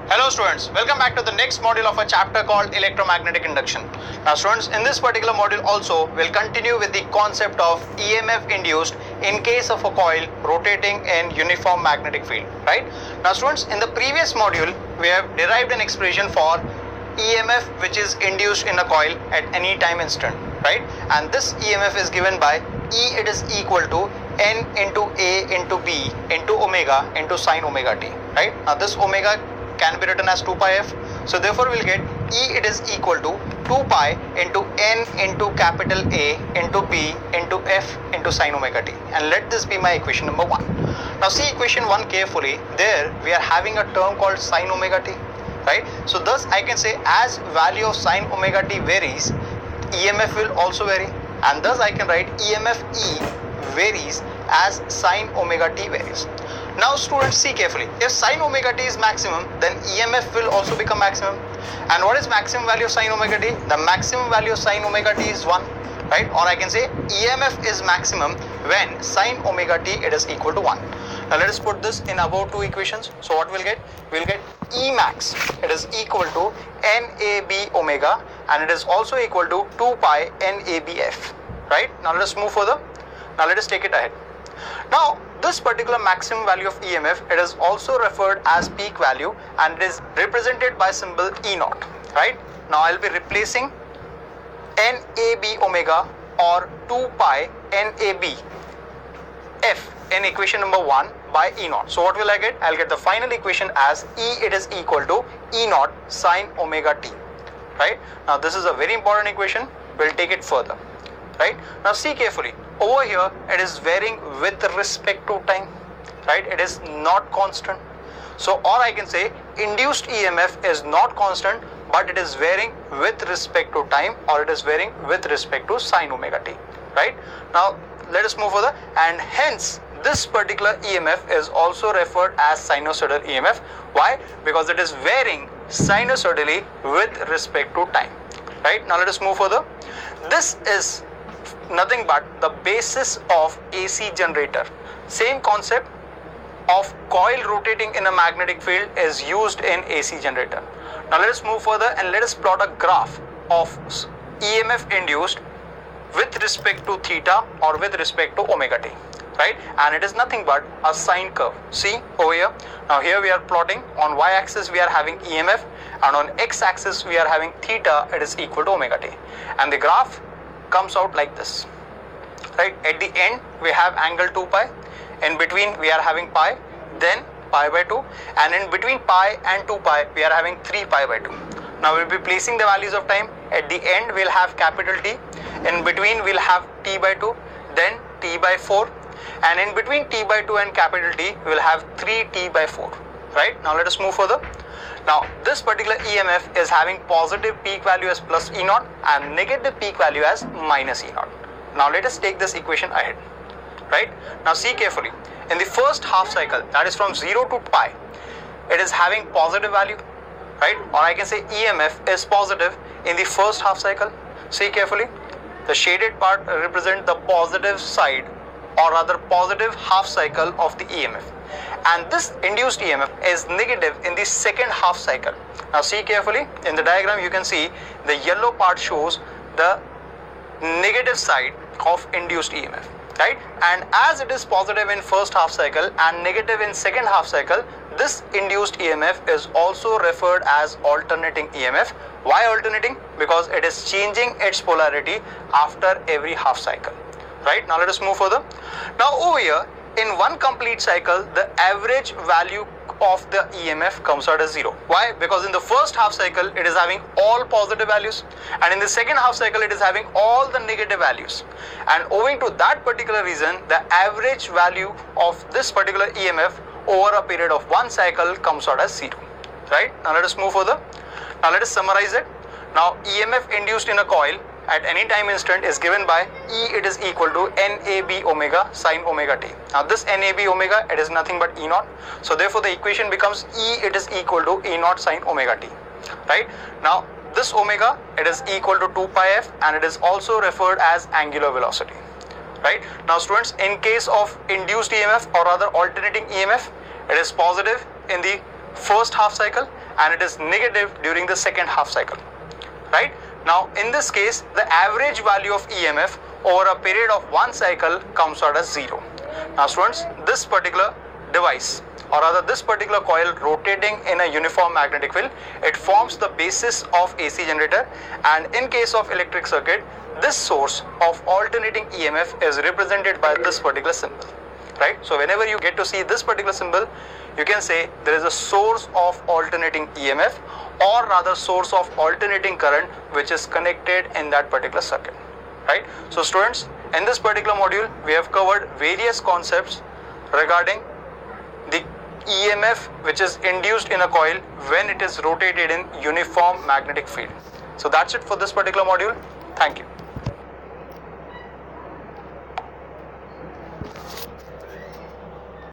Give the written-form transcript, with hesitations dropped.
Hello students, welcome back to the next module of a chapter called electromagnetic induction. Now students, in this particular module also, we'll continue with the concept of EMF induced in case of a coil rotating in uniform magnetic field, right? Now students, in the previous module, we have derived an expression for EMF which is induced in a coil at any time instant, right? And this EMF is given by E, it is equal to N into A into B into omega into sine omega t, right? Now this omega can be written as 2 pi f. So therefore we'll get E, it is equal to 2 pi into N into capital A into B into F into sine omega t. And let this be my equation number 1. Now see equation 1 carefully. There we are having a term called sine omega t, right? So thus I can say as value of sine omega t varies, EMF will also vary. And thus I can write EMF E varies as sine omega t varies. Now students, see carefully. If sine omega t is maximum, then EMF will also become maximum. And what is maximum value of sine omega t? The maximum value of sine omega t is 1, right? Or I can say EMF is maximum when sine omega t it is equal to 1. Now let us put this in above two equations. So what we'll get? We'll get E max, it is equal to NAB omega, and it is also equal to 2 pi NABF, right? Now let us move further. Now let us take it ahead. Now this particular maximum value of EMF, it is also referred as peak value, and it is represented by symbol E naught, right? Now I'll be replacing NAB omega or 2 pi NAB F in equation number 1 by E naught. So what will I get? I'll get the final equation as E, it is equal to E naught sine omega t, right? Now this is a very important equation. We'll take it further, right? Now see carefully. Over here, it is varying with respect to time, right? It is not constant. So, or I can say induced EMF is not constant, but it is varying with respect to time, or it is varying with respect to sine omega t, right? Now, let us move further, and hence this particular EMF is also referred as sinusoidal EMF. Why? Because it is varying sinusoidally with respect to time, right? Now, let us move further. This is nothing but the basis of AC generator. Same concept of coil rotating in a magnetic field is used in AC generator. Now let us move further and let us plot a graph of EMF induced with respect to theta or with respect to omega t, right? And it is nothing but a sine curve. See over here. Now here we are plotting on y-axis we are having EMF, and on x-axis we are having theta, it is equal to omega t. And the graph comes out like this, right? At the end we have angle 2 pi, in between we are having pi, then pi by 2, and in between pi and 2 pi we are having 3 pi by 2. Now we'll be placing the values of time. At the end we'll have capital T, in between we'll have t by 2, then t by 4, and in between t by 2 and capital T we'll have 3t by 4, right? Now let us move further. Now this particular EMF is having positive peak value as plus E naught and negative peak value as minus E naught. Now let us take this equation ahead, right? Now see carefully. In the first half cycle, that is from 0 to pi, it is having positive value, right? Or I can say EMF is positive in the first half cycle. See carefully. The shaded part represents the positive side, or rather positive half cycle of the EMF. And this induced EMF is negative in the second half cycle. Now see carefully, in the diagram you can see the yellow part shows the negative side of induced EMF, right? And as it is positive in first half cycle and negative in second half cycle, this induced EMF is also referred as alternating EMF. Why alternating? Because it is changing its polarity after every half cycle, right? Now let us move further. Now over here, in one complete cycle, the average value of the EMF comes out as 0. Why? Because in the first half cycle, it is having all positive values, and in the second half cycle, it is having all the negative values. And owing to that particular reason, the average value of this particular EMF over a period of one cycle comes out as 0, right? Now let us move further. Now let us summarize it. Now EMF induced in a coil at any time instant is given by E, it is equal to NAB omega sine omega t. Now this NAB omega, it is nothing but E naught. So therefore the equation becomes E, it is equal to E naught sine omega t, right? Now this omega, it is equal to 2 pi f, and it is also referred as angular velocity, right? Now students, in case of induced EMF or rather alternating EMF, it is positive in the first half cycle and it is negative during the second half cycle, right? Now, in this case, the average value of EMF over a period of one cycle comes out as 0. Now, students, this particular device, or rather this particular coil rotating in a uniform magnetic field, it forms the basis of AC generator, and in case of electric circuit, this source of alternating EMF is represented by this particular symbol, right? So whenever you get to see this particular symbol, you can say there is a source of alternating EMF, or rather source of alternating current, which is connected in that particular circuit, right? So students, in this particular module, we have covered various concepts regarding the EMF which is induced in a coil when it is rotated in uniform magnetic field. So that's it for this particular module. Thank you.